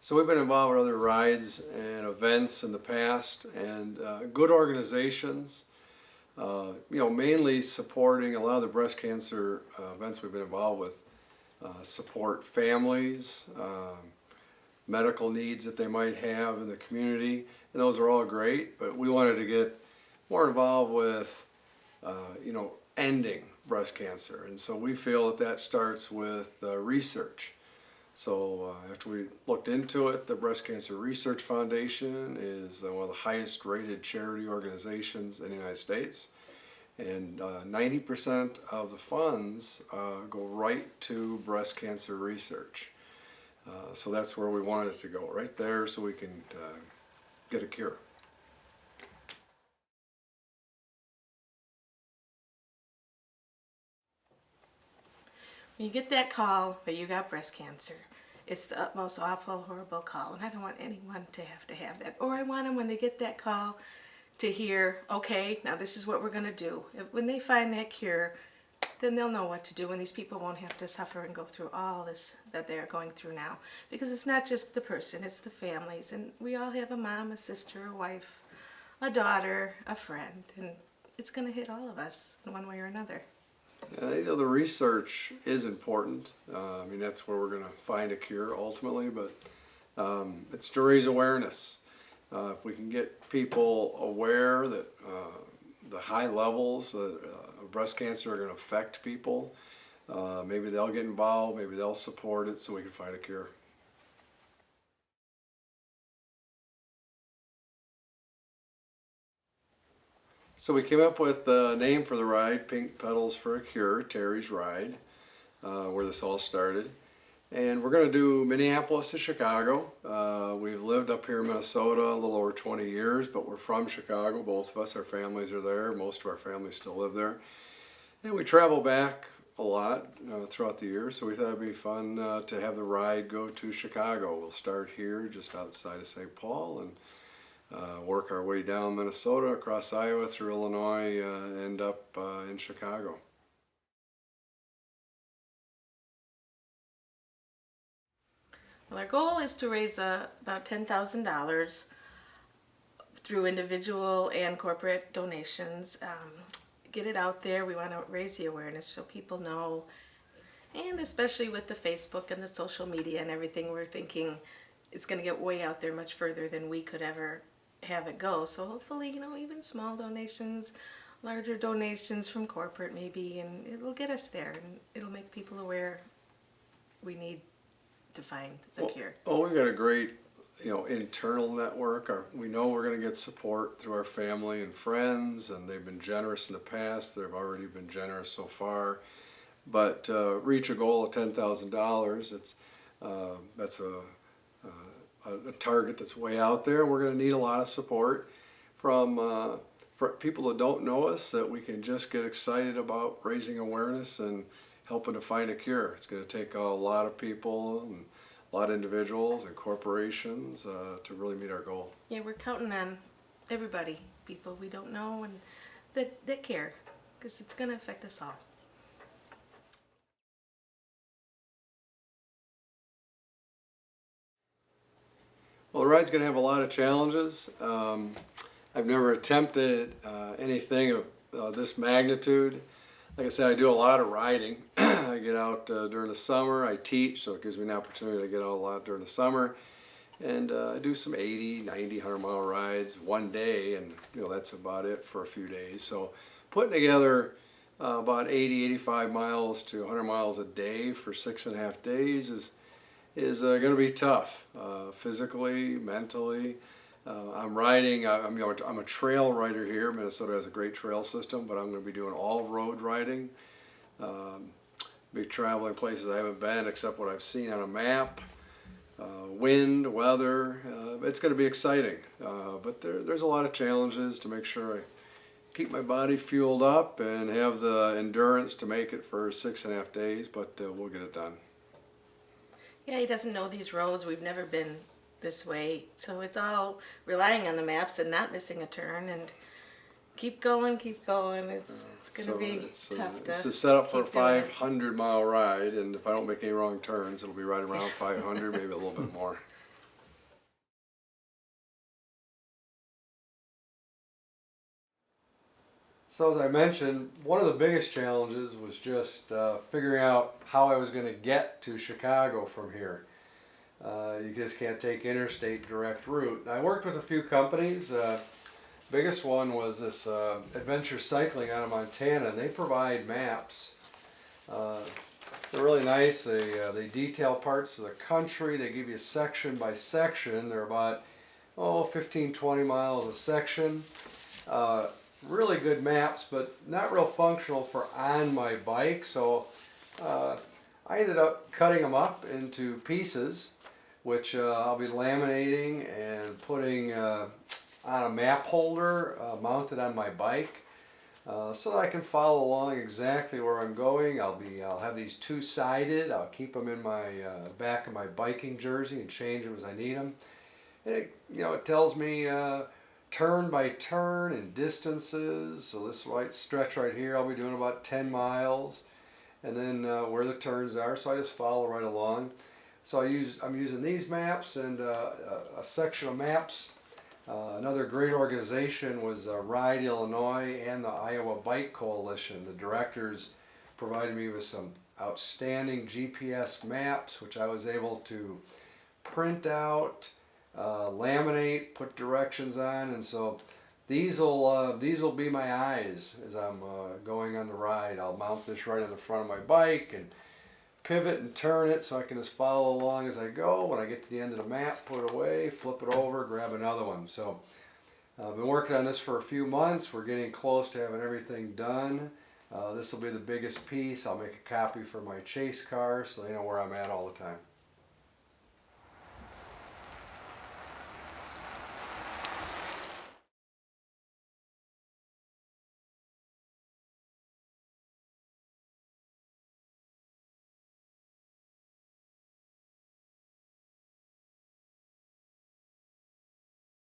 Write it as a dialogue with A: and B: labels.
A: So we've been involved with other rides and events in the past, and good organizations, mainly supporting a lot of the breast cancer events we've been involved with, support families, medical needs that they might have in the community, and those are all great, but we wanted to get more involved with, ending breast cancer, and so we feel that that starts with research. So after we looked into it, the Breast Cancer Research Foundation is one of the highest rated charity organizations in the United States. And 90% of the funds go right to breast cancer research. So that's where we wanted it to go, right there, so we can get a cure.
B: When you get that call that you got breast cancer, it's the most awful, horrible call, and I don't want anyone to have that. Or I want them, when they get that call, to hear, okay, now this is what we're going to do. When they find that cure, then they'll know what to do, and these people won't have to suffer and go through all this that they're going through now. Because it's not just the person, it's the families, and we all have a mom, a sister, a wife, a daughter, a friend, and it's going to hit all of us in one way or another.
A: The research is important. That's where we're going to find a cure ultimately, but it's to raise awareness. If we can get people aware that the high levels of breast cancer are going to affect people, maybe they'll get involved, maybe they'll support it so we can find a cure. So we came up with the name for the ride, Pink Petals for a Cure, Terry's Ride, where this all started. And we're going to do Minneapolis to Chicago. We've lived up here in Minnesota a little over 20 years, but we're from Chicago. Both of us, our families are there. Most of our families still live there. And we travel back a lot throughout the year, so we thought it'd be fun to have the ride go to Chicago. We'll start here just outside of St. Paul and work our way down Minnesota, across Iowa, through Illinois, end up in Chicago.
B: Well, our goal is to raise about $10,000 through individual and corporate donations. Get it out there. We want to raise the awareness so people know, and especially with the Facebook and the social media and everything, we're thinking it's going to get way out there, much further than we could ever have it go. So hopefully, even small donations, larger donations from corporate maybe, and it'll get us there, and it'll make people aware we need to find the cure.
A: Oh, we've got a great, internal network. We know we're going to get support through our family and friends, and they've been generous in the past. They've already been generous so far. But reach a goal of $10,000, that's a target that's way out there. We're going to need a lot of support from for people that don't know us, that we can just get excited about raising awareness and helping to find a cure. It's going to take a lot of people and a lot of individuals and corporations to really meet our goal.
B: Yeah, we're counting on everybody, people we don't know and that care, because it's going to affect us all.
A: Well, the ride's going to have a lot of challenges. I've never attempted anything of this magnitude. Like I said, I do a lot of riding. I get out during the summer. I teach, so it gives me an opportunity to get out a lot during the summer. And I do some 80, 90, 100-mile rides one day, and that's about it for a few days. So putting together about 80, 85 miles to 100 miles a day for 6.5 days is going to be tough, physically, mentally. I'm riding, I'm a trail rider here. Minnesota has a great trail system, but I'm going to be doing all road riding. Be traveling places I haven't been except what I've seen on a map. Wind, weather, it's going to be exciting. But there's a lot of challenges to make sure I keep my body fueled up and have the endurance to make it for 6.5 days, but we'll get it done.
B: Yeah, he doesn't know these roads. We've never been this way, so it's all relying on the maps and not missing a turn, and keep going. It's going to be tough.
A: This is set up for a 500-mile ride, and if I don't make any wrong turns, it'll be right around 500, maybe a little bit more. So as I mentioned, one of the biggest challenges was just figuring out how I was going to get to Chicago from here. You just can't take interstate direct route. I worked with a few companies. Biggest one was this Adventure Cycling out of Montana, and they provide maps. They're really nice. They detail parts of the country. They give you section by section. They're about 15, 20 miles a section. Really good maps, but not real functional for on my bike. So I ended up cutting them up into pieces, which I'll be laminating and putting on a map holder mounted on my bike. So that I can follow along exactly where I'm going. I'll have these two-sided. I'll keep them in my back of my biking jersey and change them as I need them. And it tells me turn by turn and distances. So this white stretch right here, I'll be doing about 10 miles, and then where the turns are. So I just follow right along. So I'm using these maps and a section of maps. Another great organization was Ride Illinois and the Iowa Bike Coalition. The directors provided me with some outstanding GPS maps, which I was able to print out, laminate, put directions on, and so these will be my eyes as I'm going on the ride. I'll mount this right on the front of my bike and pivot and turn it so I can just follow along as I go. When I get to the end of the map, put it away, flip it over, grab another one. So I've been working on this for a few months. We're getting close to having everything done. This will be the biggest piece. I'll make a copy for my chase car so they know where I'm at all the time.